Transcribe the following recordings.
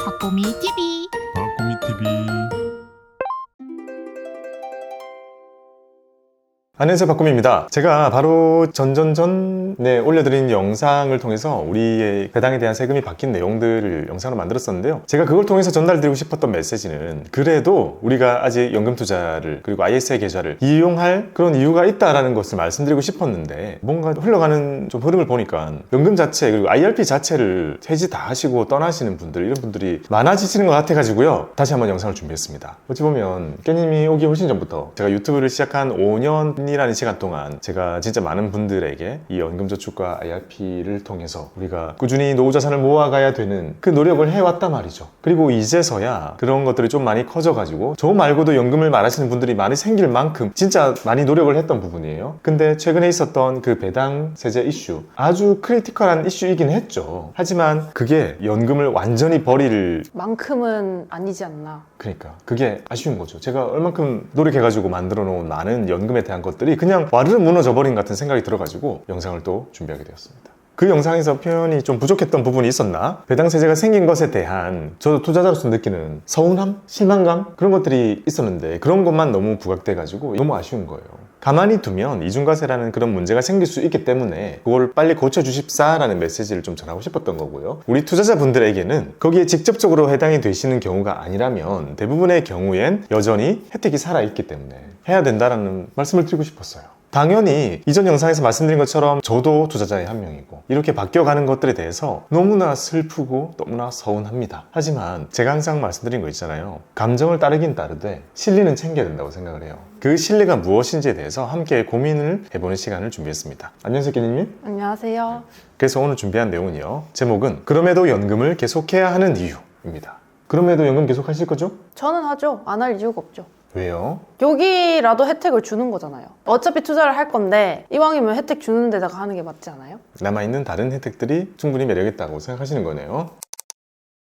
박보미 TV. 박보미 TV. 안녕하세요, 박구미입니다. 제가 바로 전에 올려드린 영상을 통해서 우리의 배당에 대한 세금이 바뀐 내용들을 영상으로 만들었었는데요. 제가 그걸 통해서 전달드리고 싶었던 메시지는 그래도 우리가 아직 연금 투자를 그리고 ISA 계좌를 이용할 그런 이유가 있다라는 것을 말씀드리고 싶었는데 뭔가 흘러가는 좀 흐름을 보니까 연금 자체 그리고 IRP 자체를 퇴직 다 하시고 떠나시는 분들 이런 분들이 많아지시는 것 같아가지고요. 다시 한번 영상을 준비했습니다. 어찌 보면 깨님이 오기 훨씬 전부터 제가 유튜브를 시작한 5년 이라는 시간 동안 제가 진짜 많은 분들에게 이 연금저축과 IRP를 통해서 우리가 꾸준히 노후자산을 모아가야 되는 그 노력을 해왔단 말이죠. 그리고 이제서야 그런 것들이 좀 많이 커져가지고 저 말고도 연금을 말하시는 분들이 많이 생길 만큼 진짜 많이 노력을 했던 부분이에요. 근데 최근에 있었던 그 배당 세제 이슈 아주 크리티컬한 이슈이긴 했죠. 하지만 그게 연금을 완전히 버릴 만큼은 아니지 않나. 그러니까 그게 아쉬운 거죠. 제가 얼만큼 노력해가지고 만들어 놓은 많은 연금에 대한 것들이 그냥 와르르 무너져 버린 같은 생각이 들어가지고 영상을 또 준비하게 되었습니다. 그 영상에서 표현이 좀 부족했던 부분이 있었나? 배당세제가 생긴 것에 대한 저도 투자자로서 느끼는 서운함? 실망감? 그런 것들이 있었는데 그런 것만 너무 부각돼가지고 너무 아쉬운 거예요. 가만히 두면 이중과세라는 그런 문제가 생길 수 있기 때문에 그걸 빨리 고쳐주십사라는 메시지를 좀 전하고 싶었던 거고요. 우리 투자자분들에게는 거기에 직접적으로 해당이 되시는 경우가 아니라면 대부분의 경우엔 여전히 혜택이 살아있기 때문에 해야 된다라는 말씀을 드리고 싶었어요. 당연히 이전 영상에서 말씀드린 것처럼 저도 투자자의 한 명이고 이렇게 바뀌어가는 것들에 대해서 너무나 슬프고 너무나 서운합니다. 하지만 제가 항상 말씀드린 거 있잖아요. 감정을 따르긴 따르되 실리는 챙겨야 된다고 생각을 해요. 그 실리가 무엇인지에 대해서 함께 고민을 해보는 시간을 준비했습니다. 안녕하세요, 깨님님. 안녕하세요. 그래서 오늘 준비한 내용은요. 제목은 그럼에도 연금을 계속해야 하는 이유입니다. 그럼에도 연금 계속 하실 거죠? 저는 하죠. 안 할 이유가 없죠. 왜요? 여기라도 혜택을 주는 거잖아요. 어차피 투자를 할 건데 이왕이면 혜택 주는 데다가 하는 게 맞지 않아요? 남아있는 다른 혜택들이 충분히 매력있다고 생각하시는 거네요.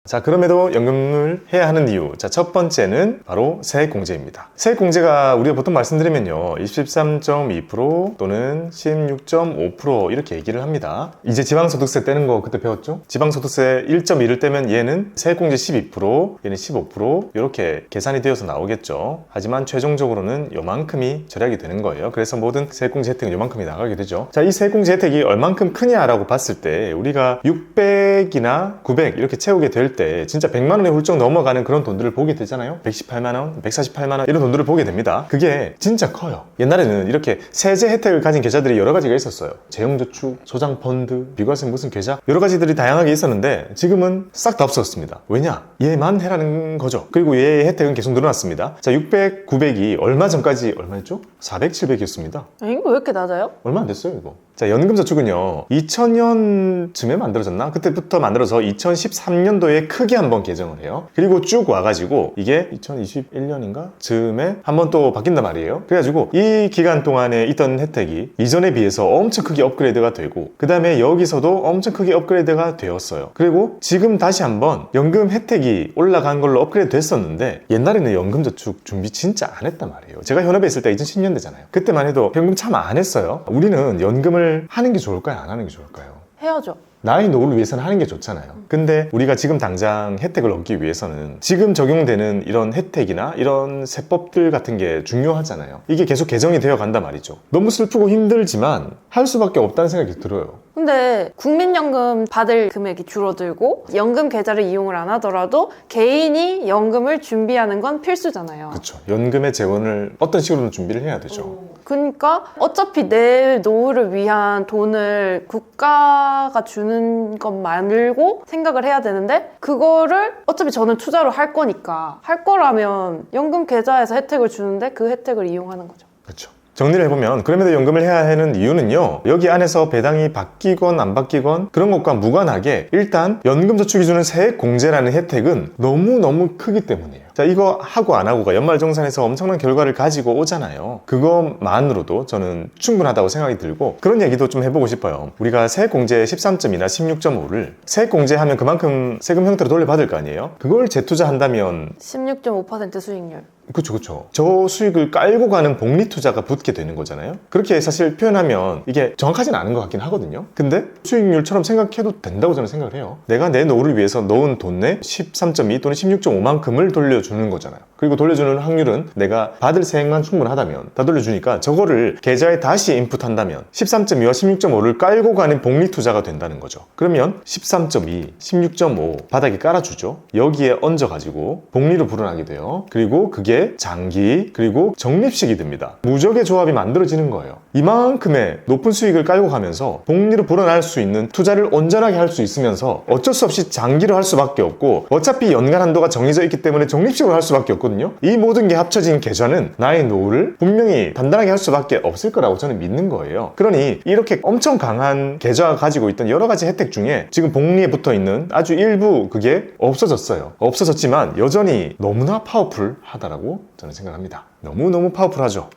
자, 그럼에도 연금을 해야 하는 이유. 자, 첫 번째는 바로 세액공제입니다. 세액공제가 우리가 보통 말씀드리면요. 23.2% 또는 16.5% 이렇게 얘기를 합니다. 이제 지방소득세 떼는 거 그때 배웠죠? 지방소득세 1.1을 떼면 얘는 세액공제 12%, 얘는 15% 이렇게 계산이 되어서 나오겠죠. 하지만 최종적으로는 요만큼이 절약이 되는 거예요. 그래서 모든 세액공제 혜택은 요만큼이 나가게 되죠. 자, 이 세액공제 혜택이 얼만큼 크냐라고 봤을 때 우리가 600이나 900 이렇게 채우게 될 때 진짜 100만 원에 훌쩍 넘어가는 그런 돈들을 보게 되잖아요. 118만 원, 148만 원 이런 돈들을 보게 됩니다. 그게 진짜 커요. 옛날에는 이렇게 세제 혜택을 가진 계좌들이 여러 가지가 있었어요. 재형저축, 소장펀드, 비과세 무슨 계좌 여러 가지들이 다양하게 있었는데 지금은 싹 다 없어졌습니다. 왜냐? 얘만 해라는 거죠. 그리고 얘의 혜택은 계속 늘어났습니다. 자, 600, 900이 얼마 전까지 얼마였죠? 400, 700이었습니다. 이거 왜 이렇게 낮아요? 얼마 안 됐어요, 이거. 자, 연금저축은요 2000년쯤에 만들어졌나? 그때부터 만들어서 2013년도에 크게 한번 개정을 해요. 그리고 쭉 와가지고 이게 2021년인가? 즈음에 한번 또 바뀐단 말이에요. 그래가지고 이 기간 동안에 있던 혜택이 이전에 비해서 엄청 크게 업그레이드가 되고 그 다음에 여기서도 엄청 크게 업그레이드가 되었어요. 그리고 지금 다시 한번 연금 혜택이 올라간 걸로 업그레이드 됐었는데 옛날에는 연금저축 준비 진짜 안 했단 말이에요. 제가 현업에 있을 때 2010년대잖아요. 그때만 해도 연금 참 안 했어요. 우리는 연금을 하는 게 좋을까요? 안 하는 게 좋을까요? 해야죠. 나의 노후를 위해서는 하는 게 좋잖아요. 근데 우리가 지금 당장 혜택을 얻기 위해서는 지금 적용되는 이런 혜택이나 이런 세법들 같은 게 중요하잖아요. 이게 계속 개정이 되어 간단 말이죠. 너무 슬프고 힘들지만 할 수밖에 없다는 생각이 들어요. 근데 국민연금 받을 금액이 줄어들고 연금 계좌를 이용을 안 하더라도 개인이 연금을 준비하는 건 필수잖아요. 그렇죠. 연금의 재원을 어떤 식으로든 준비를 해야 되죠. 그러니까 어차피 내 노후를 위한 돈을 국가가 주는 것 말고 생각을 해야 되는데 그거를 어차피 저는 투자로 할 거니까 할 거라면 연금 계좌에서 혜택을 주는데 그 혜택을 이용하는 거죠. 그렇죠. 정리를 해보면 그럼에도 연금을 해야 하는 이유는요 여기 안에서 배당이 바뀌건 안 바뀌건 그런 것과 무관하게 일단 연금저축이 주는 세액공제라는 혜택은 너무너무 크기 때문이에요. 자, 이거 하고 안 하고가 연말정산에서 엄청난 결과를 가지고 오잖아요. 그것만으로도 저는 충분하다고 생각이 들고 그런 얘기도 좀 해보고 싶어요. 우리가 세액공제 13.2나 16.5를 세액공제하면 그만큼 세금 형태로 돌려받을 거 아니에요? 그걸 재투자한다면 16.5% 수익률. 그쵸. 저 수익을 깔고 가는 복리 투자가 붙게 되는 거잖아요. 그렇게 사실 표현하면 이게 정확하진 않은 것 같긴 하거든요. 근데 수익률처럼 생각해도 된다고 저는 생각을 해요. 내가 내 노후를 위해서 넣은 돈의 13.2 또는 16.5만큼을 돌려주는 거잖아요. 그리고 돌려주는 확률은 내가 받을 세액만 충분하다면 다 돌려주니까 저거를 계좌에 다시 인풋한다면 13.2와 16.5를 깔고 가는 복리 투자가 된다는 거죠. 그러면 13.2, 16.5 바닥에 깔아주죠. 여기에 얹어가지고 복리로 불어나게 돼요. 그리고 그게 장기 그리고 적립식이 됩니다. 무적의 조합이 만들어지는 거예요. 이만큼의 높은 수익을 깔고 가면서 복리로 불어날 수 있는 투자를 온전하게 할 수 있으면서 어쩔 수 없이 장기로 할 수밖에 없고 어차피 연간 한도가 정해져 있기 때문에 적립식으로 할 수밖에 없거든요. 이 모든 게 합쳐진 계좌는 나의 노후를 분명히 단단하게 할 수밖에 없을 거라고 저는 믿는 거예요. 그러니 이렇게 엄청 강한 계좌가 가지고 있던 여러 가지 혜택 중에 지금 복리에 붙어 있는 아주 일부 그게 없어졌어요. 없어졌지만 여전히 너무나 파워풀하다라고 저는 생각합니다. 너무너무 파워풀하죠.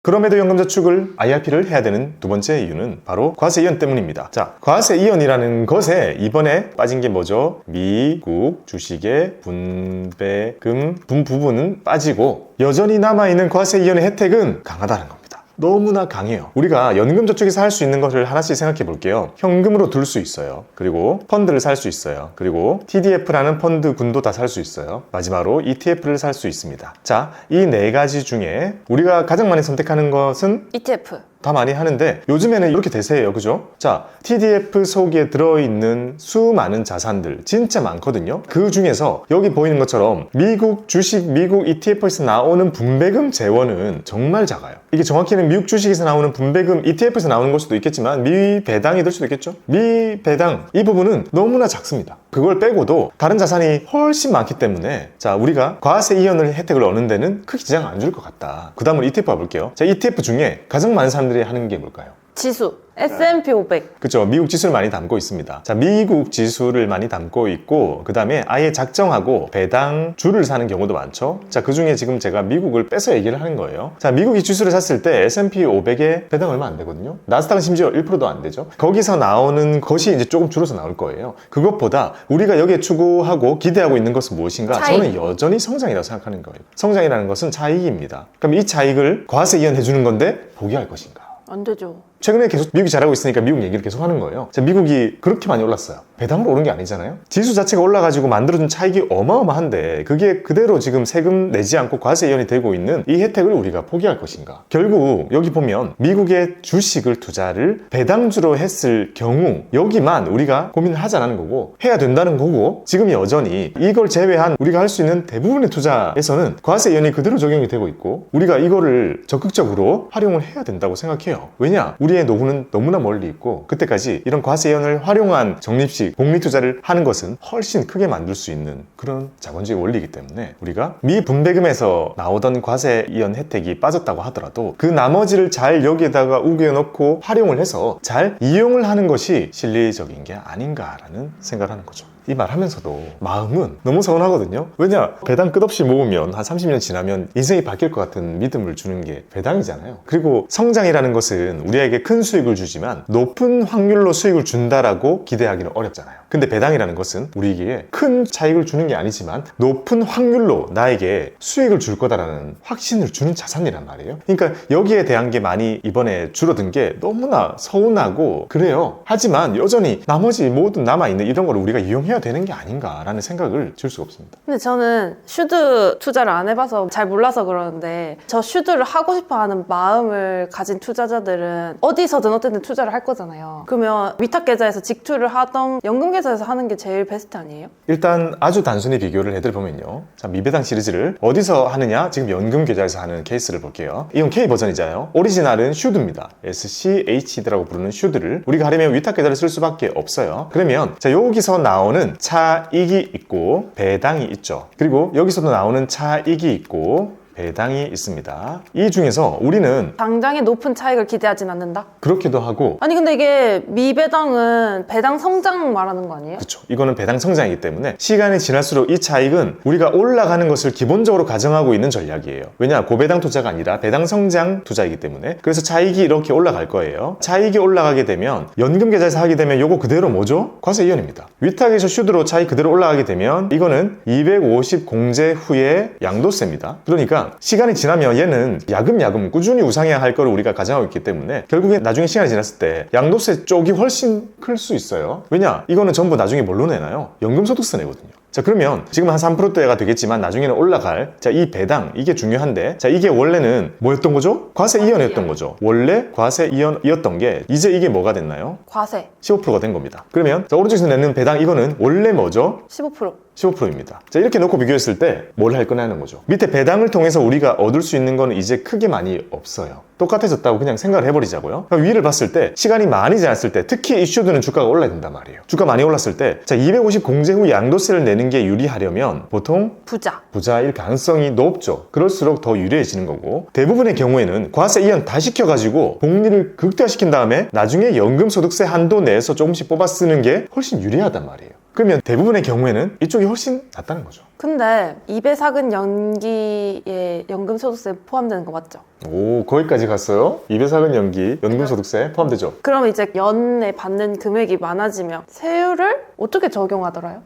그럼에도 연금저축을 IRP를 해야 되는 두 번째 이유는 바로 과세 이연 때문입니다. 자, 과세 이연이라는 것에 이번에 빠진 게 뭐죠? 미국 주식의 분배금 부분은 빠지고 여전히 남아있는 과세 이연의 혜택은 강하다는 겁니다. 너무나 강해요. 우리가 연금저축에서 할 수 있는 것을 하나씩 생각해 볼게요. 현금으로 둘 수 있어요. 그리고 펀드를 살 수 있어요. 그리고 TDF라는 펀드군도 다 살 수 있어요. 마지막으로 ETF를 살 수 있습니다. 자, 이 네 가지 중에 우리가 가장 많이 선택하는 것은 ETF. 다 많이 하는데 요즘에는 이렇게 대세예요. 그죠? 자, TDF 속에 들어있는 수많은 자산들 진짜 많거든요. 그 중에서 여기 보이는 것처럼 미국 주식, 미국 ETF에서 나오는 분배금 재원은 정말 작아요. 이게 정확히는 미국 주식에서 나오는 분배금 ETF에서 나오는 걸 수도 있겠지만 미배당이 될 수도 있겠죠. 미배당 이 부분은 너무나 작습니다. 그걸 빼고도 다른 자산이 훨씬 많기 때문에 자, 우리가 과세 이연을 혜택을 얻는 데는 크게 지장 안 줄 것 같다. 그 다음으로 ETF 가볼게요. 자, ETF 중에 가장 많은 사람들이 하는 게 뭘까요? 지수. S&P 500. 그렇죠. 미국 지수를 많이 담고 있습니다. 자, 미국 지수를 많이 담고 있고 그 다음에 아예 작정하고 배당주를 사는 경우도 많죠. 자, 그 중에 지금 제가 미국을 빼서 얘기를 하는 거예요. 자, 미국이 지수를 샀을 때 S&P 500에 배당 얼마 안 되거든요. 나스닥은 심지어 1%도 안 되죠. 거기서 나오는 것이 이제 조금 줄어서 나올 거예요. 그것보다 우리가 여기에 추구하고 기대하고 있는 것은 무엇인가? 차익. 저는 여전히 성장이라고 생각하는 거예요. 성장이라는 것은 차익입니다. 그럼 이 차익을 과세 이연해 주는 건데 포기할 것인가? 안 되죠. 최근에 계속 미국이 잘하고 있으니까 미국 얘기를 계속 하는 거예요. 미국이 그렇게 많이 올랐어요. 배당으로 오른 게 아니잖아요. 지수 자체가 올라가지고 만들어준 차익이 어마어마한데 그게 그대로 지금 세금 내지 않고 과세 이연이 되고 있는 이 혜택을 우리가 포기할 것인가? 결국 여기 보면 미국의 주식을 투자를 배당주로 했을 경우 여기만 우리가 고민을 하자는 거고 해야 된다는 거고 지금 여전히 이걸 제외한 우리가 할 수 있는 대부분의 투자에서는 과세 이연이 그대로 적용이 되고 있고 우리가 이거를 적극적으로 활용을 해야 된다고 생각해요. 왜냐? 우리의 노후는 너무나 멀리 있고 그때까지 이런 과세 이연을 활용한 적립식 복리 투자를 하는 것은 훨씬 크게 만들 수 있는 그런 자본주의 원리이기 때문에 우리가 미분배금에서 나오던 과세 이연 혜택이 빠졌다고 하더라도 그 나머지를 잘 여기에다가 우겨놓고 활용을 해서 잘 이용을 하는 것이 실리적인 게 아닌가라는 생각을 하는 거죠. 이 말 하면서도 마음은 너무 서운하거든요. 왜냐? 배당 끝없이 모으면 한 30년 지나면 인생이 바뀔 것 같은 믿음을 주는 게 배당이잖아요. 그리고 성장이라는 것은 우리에게 큰 수익을 주지만 높은 확률로 수익을 준다라고 기대하기는 어렵잖아요. 근데 배당이라는 것은 우리에게 큰 차익을 주는 게 아니지만 높은 확률로 나에게 수익을 줄 거다라는 확신을 주는 자산이란 말이에요. 그러니까 여기에 대한 게 많이 이번에 줄어든 게 너무나 서운하고 그래요. 하지만 여전히 나머지 모든 남아있는 이런 걸 우리가 이용해야 되는 게 아닌가라는 생각을 질 수가 없습니다. 근데 저는 슈드 투자를 안 해봐서 잘 몰라서 그러는데 저 슈드를 하고 싶어하는 마음을 가진 투자자들은 어디서든 어쨌든 투자를 할 거잖아요. 그러면 위탁 계좌에서 직투를 하던 연금 계좌에서 하는 게 제일 베스트 아니에요? 일단 아주 단순히 비교를 해드려보면요. 자, 미배당 시리즈를 어디서 하느냐? 지금 연금 계좌에서 하는 케이스를 볼게요. 이건 K 버전이잖아요. 오리지널은 슈드입니다. SCHD라고 부르는 슈드를 우리가 하려면 위탁 계좌를 쓸 수밖에 없어요. 그러면 자, 여기서 나오는 차익이 있고 배당이 있죠. 그리고 여기서도 나오는 차익이 있고 배당이 있습니다. 이 중에서 우리는 당장의 높은 차익을 기대하진 않는다? 그렇기도 하고 아니 근데 이게 미배당은 배당 성장 말하는 거 아니에요? 그렇죠. 이거는 배당 성장이기 때문에 시간이 지날수록 이 차익은 우리가 올라가는 것을 기본적으로 가정하고 있는 전략이에요. 왜냐? 고배당 투자가 아니라 배당 성장 투자이기 때문에. 그래서 차익이 이렇게 올라갈 거예요. 차익이 올라가게 되면 연금 계좌에서 하게 되면 요거 그대로 뭐죠? 과세 이연입니다. 위탁에서 슈드로 차익 그대로 올라가게 되면 이거는 250 공제 후에 양도세입니다. 그러니까 시간이 지나면 얘는 야금야금 꾸준히 우상해야 할 거를 우리가 가정하고 있기 때문에 결국에 나중에 시간이 지났을 때 양도세 쪽이 훨씬 클 수 있어요. 왜냐? 이거는 전부 나중에 뭘로 내나요? 연금소득세 내거든요. 자, 그러면 지금 한 3%대가 되겠지만 나중에는 올라갈 이 배당 이게 중요한데, 자, 이게 원래는 뭐였던 거죠? 과세 이연이었던 거죠. 원래 과세 이연이었던 게 이제 이게 뭐가 됐나요? 과세 15%가 된 겁니다. 그러면 자, 오른쪽에서 내는 배당 이거는 원래 뭐죠? 15%. 15%입니다. 자, 이렇게 놓고 비교했을 때 뭘 할 거냐는 거죠. 밑에 배당을 통해서 우리가 얻을 수 있는 거는 이제 크게 많이 없어요. 똑같아졌다고 그냥 생각을 해버리자고요. 그럼 위를 봤을 때 시간이 많이 지났을 때 특히 이슈드는 주가가 올라야 된단 말이에요. 주가 많이 올랐을 때 자, 250 공제 후 양도세를 내는 게 유리하려면 보통 부자일 가능성이 높죠. 그럴수록 더 유리해지는 거고, 대부분의 경우에는 과세 이연 다 시켜가지고 복리를 극대화시킨 다음에 나중에 연금소득세 한도 내에서 조금씩 뽑아 쓰는 게 훨씬 유리하단 말이에요. 그러면 대부분의 경우에는 이쪽이 훨씬 낫다는 거죠. 근데 2배삭은 연기에 연금소득세 포함되는 거 맞죠? 오, 거기까지 갔어요? 2배삭은 연기, 연금소득세 포함되죠? 그럼 이제 연에 받는 금액이 많아지면 세율을 어떻게 적용하더라요?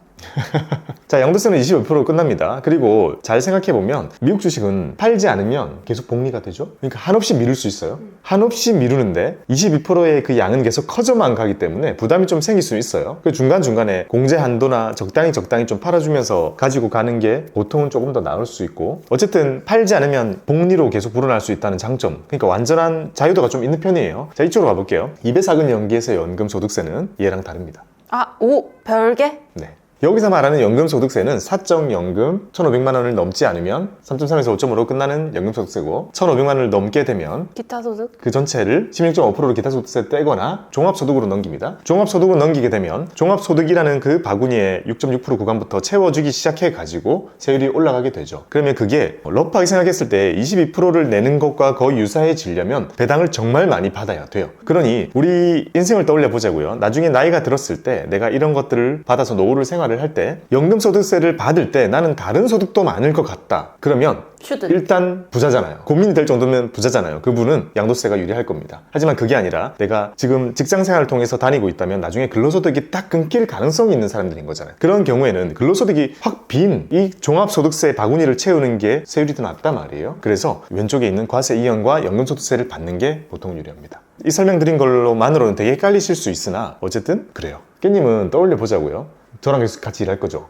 자, 양도세는 25%로 끝납니다. 그리고 잘 생각해보면 미국 주식은 팔지 않으면 계속 복리가 되죠. 그러니까 한없이 미룰 수 있어요. 한없이 미루는데 22%의 그 양은 계속 커져만 가기 때문에 부담이 좀 생길 수 있어요. 그 중간중간에 공제 한도나 적당히 좀 팔아주면서 가지고 가는 게 보통은 조금 더 나을 수 있고, 어쨌든 팔지 않으면 복리로 계속 불어날 수 있다는 장점, 그러니까 완전한 자유도가 좀 있는 편이에요. 자, 이쪽으로 가볼게요. 2배삭은 연기에서 연금소득세는 얘랑 다릅니다. 아, 오! 별개? 네. 여기서 말하는 연금소득세는 사적연금 1,500만 원을 넘지 않으면 3.3에서 5.5로 끝나는 연금소득세고, 1,500만 원을 넘게 되면 기타 소득? 그 전체를 16.5%로 기타소득세 떼거나 종합소득으로 넘깁니다. 종합소득으로 넘기게 되면 종합소득이라는 그 바구니에 6.6% 구간부터 채워주기 시작해가지고 세율이 올라가게 되죠. 그러면 그게 러프하게 생각했을 때 22%를 내는 것과 거의 유사해지려면 배당을 정말 많이 받아야 돼요. 그러니 우리 인생을 떠올려 보자고요. 나중에 나이가 들었을 때 내가 이런 것들을 받아서 노후를 생활을 할 때 연금소득세를 받을 때 나는 다른 소득도 많을 것 같다. 그러면 슈드. 일단 부자잖아요. 고민이 될 정도면 부자잖아요. 그분은 양도세가 유리할 겁니다. 하지만 그게 아니라 내가 지금 직장생활을 통해서 다니고 있다면 나중에 근로소득이 딱 끊길 가능성이 있는 사람들인 거잖아요. 그런 경우에는 근로소득이 확 빈 이 종합소득세 바구니를 채우는 게 세율이 더 낮단 말이에요. 그래서 왼쪽에 있는 과세 이연과 연금소득세를 받는 게 보통 유리합니다. 이 설명드린 걸로만으로는 되게 헷갈리실 수 있으나 어쨌든 그래요. 깻님은 떠올려 보자고요. 저랑 같이 일할 거죠?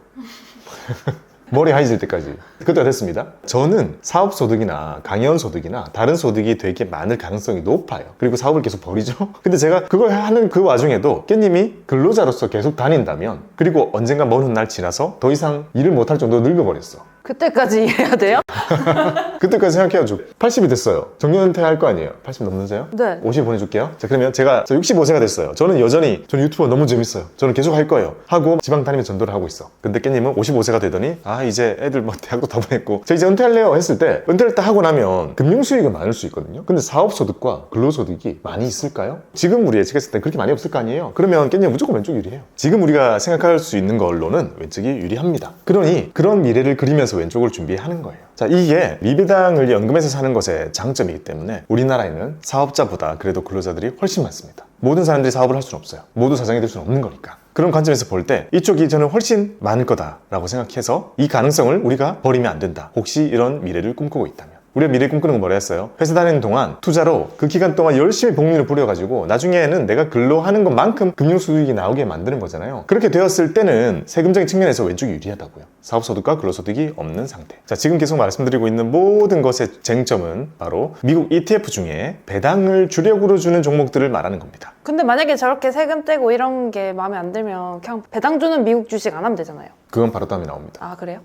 머리 하얘질 때까지. 그때가 됐습니다. 저는 사업소득이나 강연소득이나 다른 소득이 되게 많을 가능성이 높아요. 그리고 사업을 계속 벌이죠. 근데 제가 그걸 하는 그 와중에도 깻님이 근로자로서 계속 다닌다면, 그리고 언젠가 먼 훗날 지나서 더 이상 일을 못할 정도로 늙어버렸어. 그때까지 해야 돼요? 그때까지 생각해야죠. 80이 됐어요. 정년퇴 할 거 아니에요. 80 넘으세요? 네. 50 보내줄게요. 자, 그러면 저 65세가 됐어요. 저는 여전히 유튜버 너무 재밌어요. 저는 계속 할 거예요. 하고 지방 다니면서 전도를 하고 있어. 근데 깻님은 55세가 되더니 이제 애들 뭐 대학도 다 보냈고 저 이제 은퇴할래요 했을 때, 은퇴를 딱 하고 나면 금융수익은 많을 수 있거든요. 근데 사업소득과 근로소득이 많이 있을까요? 지금 우리 예측했을 때 그렇게 많이 없을 거 아니에요. 그러면 깻님은 무조건 왼쪽이 유리해요. 지금 우리가 생각할 수 있는 걸로는 왼쪽이 유리합니다. 그러니 그런 미래를 그리면서 왼쪽을 준비하는 거예요. 자, 이게 미배당을 연금해서 사는 것의 장점이기 때문에 우리나라에는 사업자보다 그래도 근로자들이 훨씬 많습니다. 모든 사람들이 사업을 할 수는 없어요. 모두 사장이 될 수는 없는 거니까. 그런 관점에서 볼 때 이쪽이 저는 훨씬 많을 거다라고 생각해서 이 가능성을 우리가 버리면 안 된다. 혹시 이런 미래를 꿈꾸고 있다면. 우리가 미래 꿈꾸는 건 뭐라 했어요? 회사 다니는 동안 투자로 그 기간 동안 열심히 복리를 부려가지고 나중에는 내가 근로하는 것만큼 금융수익이 나오게 만드는 거잖아요. 그렇게 되었을 때는 세금적인 측면에서 왼쪽이 유리하다고요. 사업소득과 근로소득이 없는 상태. 자, 지금 계속 말씀드리고 있는 모든 것의 쟁점은 바로 미국 ETF 중에 배당을 주력으로 주는 종목들을 말하는 겁니다. 근데 만약에 저렇게 세금 떼고 이런 게 마음에 안 들면 그냥 배당 주는 미국 주식 안 하면 되잖아요. 그건 바로 다음에 나옵니다. 아, 그래요?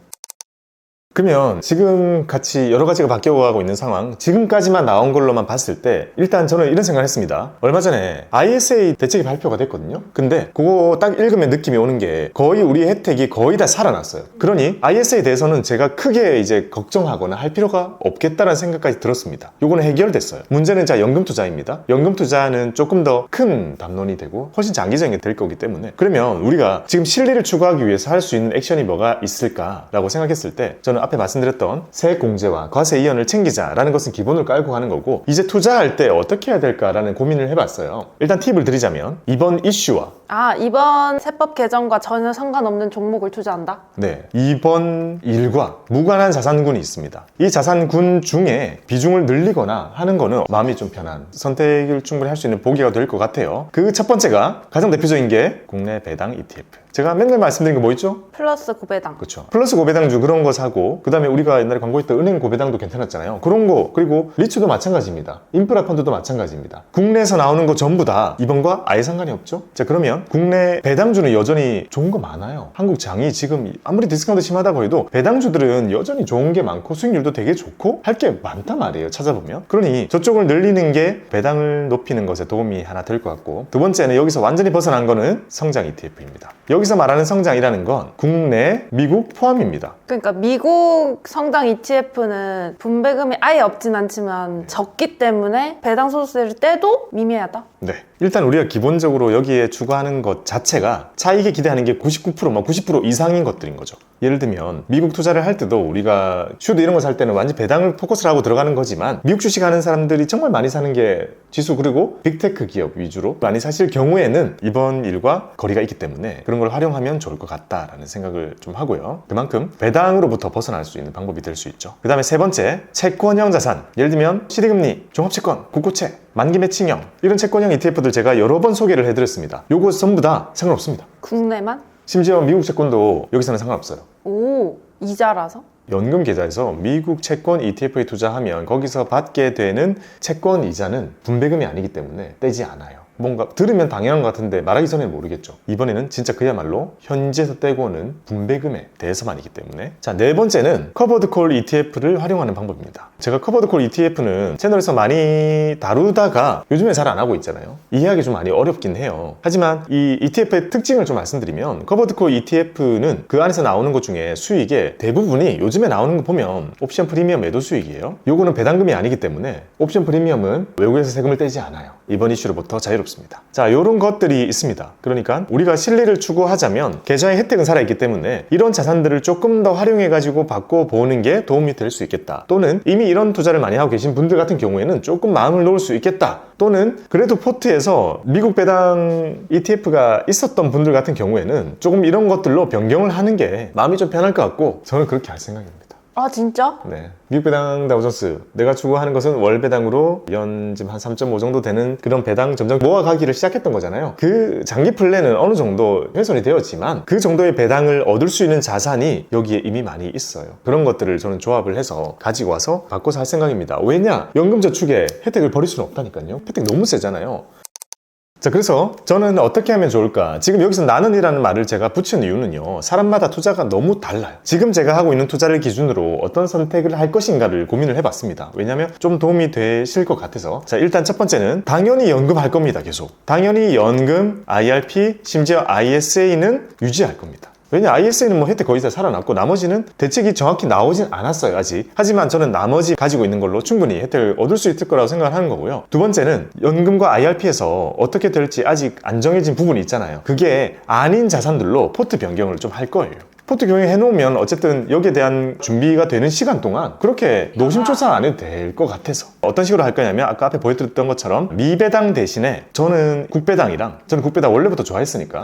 그러면 지금 같이 여러 가지가 바뀌어가고 있는 상황, 지금까지만 나온 걸로만 봤을 때 일단 저는 이런 생각을 했습니다. 얼마 전에 ISA 대책이 발표가 됐거든요. 근데 그거 딱 읽으면 느낌이 오는 게 거의 우리 혜택이 거의 다 살아났어요. 그러니 ISA에 대해서는 제가 크게 이제 걱정하거나 할 필요가 없겠다는 생각까지 들었습니다. 요거는 해결됐어요. 문제는 자 연금 투자입니다. 연금 투자는 조금 더 큰 담론이 되고 훨씬 장기적인 게 될 거기 때문에, 그러면 우리가 지금 실리를 추구하기 위해서 할 수 있는 액션이 뭐가 있을까라고 생각했을 때 저는 앞에 말씀드렸던 세액 공제와 과세 이연을 챙기자라는 것은 기본을 깔고 가는 거고, 이제 투자할 때 어떻게 해야 될까라는 고민을 해봤어요. 일단 팁을 드리자면 이번 이슈와 이번 세법 개정과 전혀 상관없는 종목을 투자한다? 네, 이번 일과 무관한 자산군이 있습니다. 이 자산군 중에 비중을 늘리거나 하는 거는 마음이 좀 편한 선택을 충분히 할 수 있는 보기가 될 것 같아요. 그 첫 번째가 가장 대표적인 게 국내 배당 ETF. 제가 맨날 말씀드린 거 뭐 있죠? 플러스 고배당. 그렇죠. 플러스 고배당주 그런 거 사고, 그 다음에 우리가 옛날에 광고했던 은행 고배당도 괜찮았잖아요. 그런 거, 그리고 리츠도 마찬가지입니다. 인프라 펀드도 마찬가지입니다. 국내에서 나오는 거 전부 다 이번과 아예 상관이 없죠. 자, 그러면 국내 배당주는 여전히 좋은 거 많아요. 한국 장이 지금 아무리 디스카운트 심하다고 해도 배당주들은 여전히 좋은 게 많고 수익률도 되게 좋고 할 게 많단 말이에요, 찾아보면. 그러니 저쪽을 늘리는 게 배당을 높이는 것에 도움이 하나 될 것 같고, 두 번째는 여기서 완전히 벗어난 거는 성장 ETF입니다. 여기서 말하는 성장이라는 건 국내, 미국 포함입니다. 그러니까 미국 성장 ETF는 분배금이 아예 없진 않지만 적기 때문에 배당 소득세를 떼도 미미하다? 네. 일단 우리가 기본적으로 여기에 추구하는 것 자체가 차익에 기대하는 게 99%, 90% 이상인 것들인 거죠. 예를 들면 미국 투자를 할 때도 우리가 슈드 이런 거 살 때는 완전 배당을 포커스를 하고 들어가는 거지만, 미국 주식 하는 사람들이 정말 많이 사는 게 지수, 그리고 빅테크 기업 위주로 많이 사실 경우에는 이번 일과 거리가 있기 때문에 그런 걸 활용하면 좋을 것 같다라는 생각을 좀 하고요. 그만큼 배당으로부터 벗어날 수 있는 방법이 될 수 있죠. 그 다음에 세 번째, 채권형 자산. 예를 들면 시대금리, 종합채권, 국고채, 만기 매칭형, 이런 채권형 ETF들 제가 여러 번 소개를 해드렸습니다. 요거 전부 다 상관없습니다. 국내만? 심지어 미국 채권도 여기서는 상관없어요. 오, 이자라서? 연금 계좌에서 미국 채권 ETF에 투자하면 거기서 받게 되는 채권 이자는 분배금이 아니기 때문에 떼지 않아요. 뭔가 들으면 당연한 것 같은데 말하기 전에는 모르겠죠. 이번에는 진짜 그야말로 현지에서 떼고 오는 분배금에 대해서만이기 때문에. 자, 네 번째는 커버드콜 ETF를 활용하는 방법입니다. 제가 커버드콜 ETF는 채널에서 많이 다루다가 요즘에 잘 안 하고 있잖아요. 이해하기 좀 많이 어렵긴 해요. 하지만 이 ETF의 특징을 좀 말씀드리면, 커버드콜 ETF는 그 안에서 나오는 것 중에 수익의 대부분이 요즘에 나오는 거 보면 옵션 프리미엄 매도 수익이에요. 요거는 배당금이 아니기 때문에 옵션 프리미엄은 외국에서 세금을 떼지 않아요. 이번 이슈로부터 자유롭습니다. 자, 이런 것들이 있습니다. 그러니까 우리가 실리를 추구하자면 계좌의 혜택은 살아있기 때문에 이런 자산들을 조금 더 활용해가지고 바꿔보는 게 도움이 될 수 있겠다. 또는 이미 이런 투자를 많이 하고 계신 분들 같은 경우에는 조금 마음을 놓을 수 있겠다. 또는 그래도 포트에서 미국 배당 ETF가 있었던 분들 같은 경우에는 조금 이런 것들로 변경을 하는 게 마음이 좀 편할 것 같고, 저는 그렇게 할 생각입니다. 아, 진짜? 네. 미국 배당 다우존스, 내가 추구하는 것은 월 배당으로 연 지금 한 3.5 정도 되는 그런 배당 점점 모아가기를 시작했던 거잖아요. 그 장기 플랜은 어느 정도 훼손이 되었지만 그 정도의 배당을 얻을 수 있는 자산이 여기에 이미 많이 있어요. 그런 것들을 저는 조합을 해서 가지고 와서 바꿔서 할 생각입니다. 왜냐? 연금저축에 혜택을 버릴 수는 없다니까요. 혜택 너무 세잖아요. 자, 그래서 저는 어떻게 하면 좋을까? 지금 여기서 나는이라는 말을 제가 붙인 이유는요, 사람마다 투자가 너무 달라요. 지금 제가 하고 있는 투자를 기준으로 어떤 선택을 할 것인가를 고민을 해봤습니다. 왜냐면 좀 도움이 되실 것 같아서. 자, 일단 첫 번째는 당연히 연금 할 겁니다. 계속 당연히 연금, IRP, 심지어 ISA는 유지할 겁니다. 왜냐, ISA는 뭐 혜택 거의 다 살아났고 나머지는 대책이 정확히 나오진 않았어요, 아직. 하지만 저는 나머지 가지고 있는 걸로 충분히 혜택을 얻을 수 있을 거라고 생각을 하는 거고요. 두 번째는 연금과 IRP에서 어떻게 될지 아직 안 정해진 부분이 있잖아요. 그게 아닌 자산들로 포트 변경을 좀 할 거예요. 포트 경영해 놓으면 어쨌든 여기에 대한 준비가 되는 시간 동안 그렇게 노심초사 안 해도 될 것 같아서. 어떤 식으로 할 거냐면 아까 앞에 보여드렸던 것처럼 미배당 대신에 저는 국배당 원래부터 좋아했으니까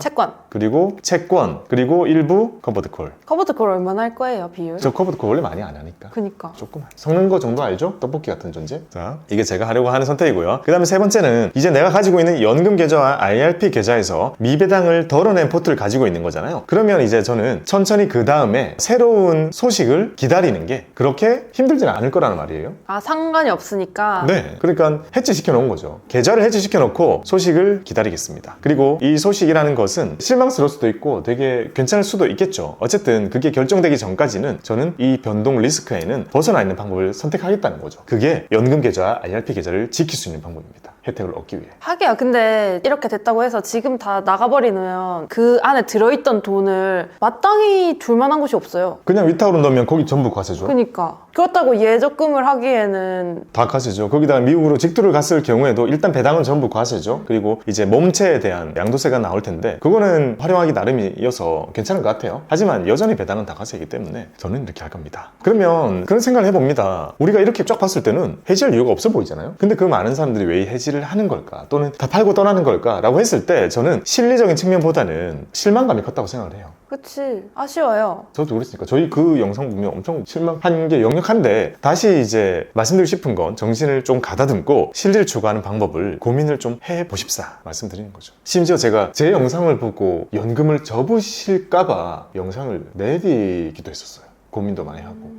그리고 채권, 그리고 일부 커버드콜. 커버드콜 얼마나 할 거예요, 비율? 저 커버드콜 원래 많이 안 하니까. 그니까 조금 섞는 거 정도 알죠? 떡볶이 같은 존재. 자, 이게 제가 하려고 하는 선택이고요. 그 다음에 세 번째는 이제 내가 가지고 있는 연금 계좌와 IRP 계좌에서 미배당을 덜어낸 포트를 가지고 있는 거잖아요. 그러면 이제 저는 천천히 천천히 그 다음에 새로운 소식을 기다리는 게 그렇게 힘들지는 않을 거라는 말이에요. 아, 상관이 없으니까. 네, 그러니까 해지시켜 놓은 거죠. 계좌를 해지시켜 놓고 소식을 기다리겠습니다. 그리고 이 소식이라는 것은 실망스러울 수도 있고 되게 괜찮을 수도 있겠죠. 어쨌든 그게 결정되기 전까지는 저는 이 변동 리스크에는 벗어나 있는 방법을 선택하겠다는 거죠. 그게 연금 계좌, IRP 계좌를 지킬 수 있는 방법입니다. 혜택을 얻기 위해. 하기야, 근데 이렇게 됐다고 해서 지금 다 나가버리면 그 안에 들어있던 돈을 마땅히 둘 만한 곳이 없어요. 그냥 위탁으로 넣으면 거기 전부 과세죠. 그니까. 그렇다고 예적금을 하기에는 다 과세죠. 거기다가 미국으로 직투를 갔을 경우에도 일단 배당은 전부 과세죠. 그리고 이제 몸체에 대한 양도세가 나올 텐데 그거는 활용하기 나름이어서 괜찮은 것 같아요. 하지만 여전히 배당은 다 과세이기 때문에 저는 이렇게 할 겁니다. 그러면 그런 생각을 해봅니다. 우리가 이렇게 쫙 봤을 때는 해지할 이유가 없어 보이잖아요. 근데 그 많은 사람들이 왜 해지를 하는 걸까? 또는 다 팔고 떠나는 걸까? 라고 했을 때 저는 실리적인 측면보다는 실망감이 컸다고 생각을 해요. 그치, 아쉬워요. 저도 그랬으니까 저희 그 영상 보면 엄청 실망한 게 역력한데 다시 이제 말씀드리고 싶은 건 정신을 좀 가다듬고 실리를 추구하는 방법을 고민을 좀 해보십사 말씀드리는 거죠. 심지어 제가 제 영상을 보고 연금을 접으실까봐 영상을 내리기도 했었어요. 고민도 많이 하고.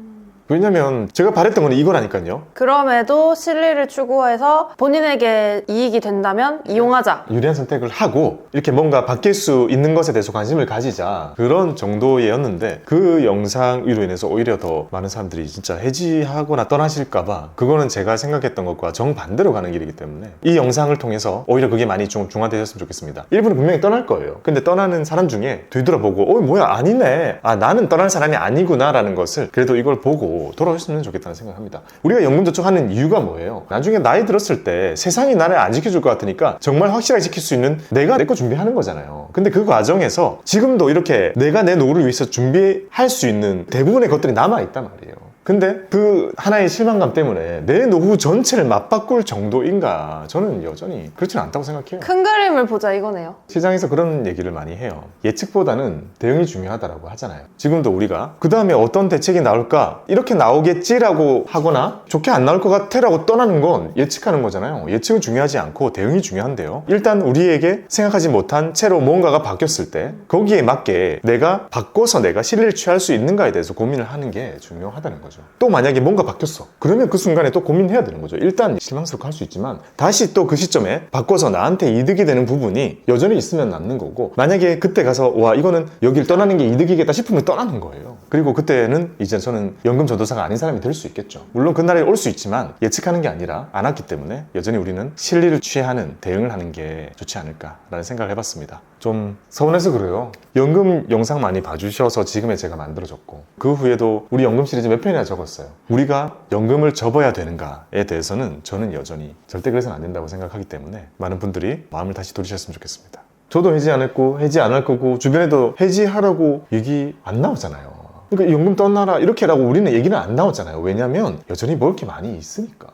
왜냐면 제가 바랬던 건 이거라니까요. 그럼에도 실리를 추구해서 본인에게 이익이 된다면 이용하자. 유리한 선택을 하고 이렇게 뭔가 바뀔 수 있는 것에 대해서 관심을 가지자 그런 정도였는데 그 영상 위로 인해서 오히려 더 많은 사람들이 진짜 해지하거나 떠나실까봐 그거는 제가 생각했던 것과 정반대로 가는 길이기 때문에 이 영상을 통해서 오히려 그게 많이 좀 중화되셨으면 좋겠습니다. 일부는 분명히 떠날 거예요. 근데 떠나는 사람 중에 뒤돌아보고 뭐야 아니네, 나는 떠날 사람이 아니구나 라는 것을 그래도 이걸 보고 돌아오셨으면 좋겠다는 생각합니다. 우리가 연금저축하는 이유가 뭐예요? 나중에 나이 들었을 때 세상이 나를 안 지켜줄 것 같으니까 정말 확실하게 지킬 수 있는 내가 내 거 준비하는 거잖아요. 근데 그 과정에서 지금도 이렇게 내가 내 노후를 위해서 준비할 수 있는 대부분의 것들이 남아있단 말이에요. 근데 그 하나의 실망감 때문에 내 노후 전체를 맞바꿀 정도인가? 저는 여전히 그렇지는 않다고 생각해요. 큰 그림을 보자 이거네요. 시장에서 그런 얘기를 많이 해요. 예측보다는 대응이 중요하다고 하잖아요. 지금도 우리가 그 다음에 어떤 대책이 나올까? 이렇게 나오겠지라고 하거나 좋게 안 나올 것 같아라고 떠나는 건 예측하는 거잖아요. 예측은 중요하지 않고 대응이 중요한데요. 일단 우리에게 생각하지 못한 채로 뭔가가 바뀌었을 때 거기에 맞게 내가 바꿔서 내가 실리를 취할 수 있는가에 대해서 고민을 하는 게 중요하다는 거죠. 또 만약에 뭔가 바뀌었어. 그러면 그 순간에 또 고민해야 되는 거죠. 일단 실망스럽게 할 수 있지만 다시 또 그 시점에 바꿔서 나한테 이득이 되는 부분이 여전히 있으면 남는 거고, 만약에 그때 가서 와 이거는 여길 떠나는 게 이득이겠다 싶으면 떠나는 거예요. 그리고 그때는 이제 저는 연금 전도사가 아닌 사람이 될 수 있겠죠. 물론 그날이 올 수 있지만 예측하는 게 아니라 안 왔기 때문에 여전히 우리는 실리를 취하는 대응을 하는 게 좋지 않을까라는 생각을 해봤습니다. 좀 서운해서 그래요. 연금 영상 많이 봐주셔서 지금의 제가 만들어졌고, 그 후에도 우리 연금 시리즈 몇 편이나 적었어요. 우리가 연금을 접어야 되는가에 대해서는 저는 여전히 절대 그래서는 안 된다고 생각하기 때문에 많은 분들이 마음을 다시 돌리셨으면 좋겠습니다. 저도 해지 안 했고 해지 안 할 거고 주변에도 해지하라고 얘기 안 나오잖아요. 그러니까 연금 떠나라 이렇게라고 우리는 얘기는 안 나오잖아요. 왜냐면 여전히 먹을 게 많이 있으니까.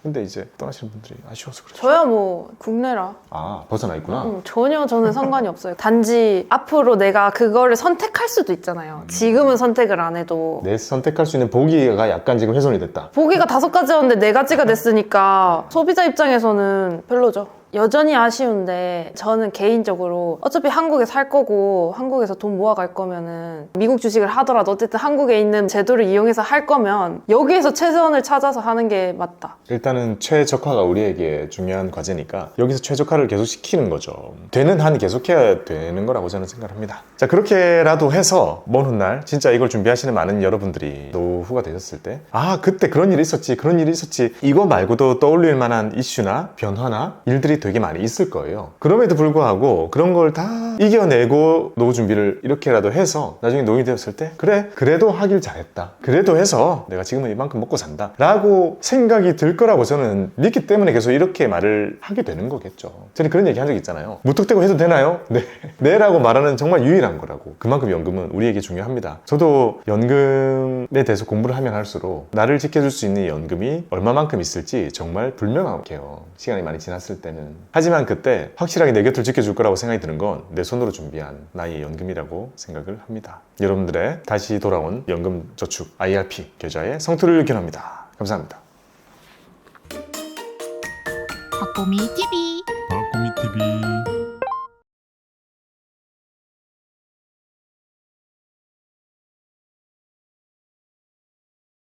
근데 이제 떠나시는 분들이 아쉬워서 그렇죠. 저야 뭐 국내라. 아, 벗어나 있구나. 전혀 저는 상관이 없어요. 단지 앞으로 내가 그거를 선택할 수도 있잖아요. 지금은 선택을 안 해도. 내 선택할 수 있는 보기가 약간 지금 훼손이 됐다. 보기가 5가지였는데 4가지가 됐으니까 소비자 입장에서는 별로죠. 여전히 아쉬운데 저는 개인적으로 어차피 한국에 살 거고 한국에서 돈 모아갈 거면은 미국 주식을 하더라도 어쨌든 한국에 있는 제도를 이용해서 할 거면 여기에서 최선을 찾아서 하는 게 맞다. 일단은 최적화가 우리에게 중요한 과제니까 여기서 최적화를 계속 시키는 거죠. 되는 한 계속해야 되는 거라고 저는 생각을 합니다. 자, 그렇게라도 해서 먼 훗날 진짜 이걸 준비하시는 많은 여러분들이 노후가 되셨을 때 그때 그런 일이 있었지 그런 일이 있었지 이거 말고도 떠올릴 만한 이슈나 변화나 일들이 되게 많이 있을 거예요. 그럼에도 불구하고 그런 걸 다 이겨내고 노후 준비를 이렇게라도 해서 나중에 노인이 되었을 때 그래 그래도 하길 잘했다, 그래도 해서 내가 지금은 이만큼 먹고 산다 라고 생각이 들 거라고 저는 믿기 때문에 계속 이렇게 말을 하게 되는 거겠죠. 저는 그런 얘기 한 적 있잖아요. 무턱대고 해도 되나요? 네 라고 말하는 정말 유일한 거라고. 그만큼 연금은 우리에게 중요합니다. 저도 연금에 대해서 공부를 하면 할수록 나를 지켜줄 수 있는 연금이 얼마만큼 있을지 정말 불명확해요. 시간이 많이 지났을 때는. 하지만 그때 확실하게 내 곁을 지켜줄 거라고 생각이 드는 건 내 손으로 준비한 나의 연금이라고 생각을 합니다. 여러분들의 다시 돌아온 연금 저축 IRP 계좌의 성투를 기원합니다. 감사합니다. 박보미 TV. 박보미 TV.